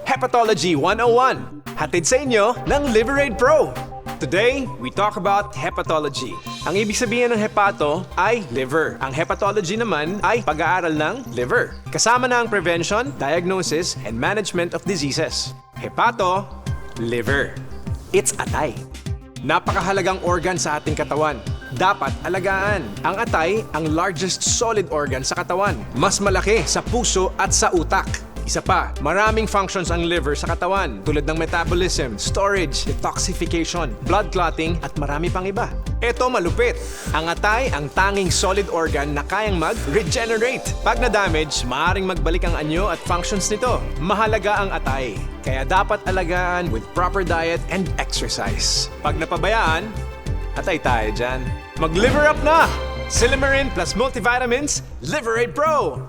Hepatology 101, hatid sa inyo ng Liverade Pro. Today, we talk about hepatology. Ang ibig sabihin ng hepato ay liver. Ang hepatology naman ay pag-aaral ng liver. Kasama na ang prevention, diagnosis, and management of diseases. Hepato, liver. It's atay. Napakahalagang organ sa ating katawan. Dapat alagaan. Ang atay, ang largest solid organ sa katawan. Mas malaki sa puso at sa utak. Isa pa, maraming functions ang liver sa katawan tulad ng metabolism, storage, detoxification, blood clotting at marami pang iba. Ito malupit. Ang atay ang tanging solid organ na kayang mag-regenerate. Pag na-damage, maaaring magbalik ang anyo at functions nito. Mahalaga ang atay. Kaya dapat alagaan with proper diet and exercise. Pag napabayaan, atay tayo dyan. Mag-liver up na! Silymarin plus multivitamins, Liverade Pro!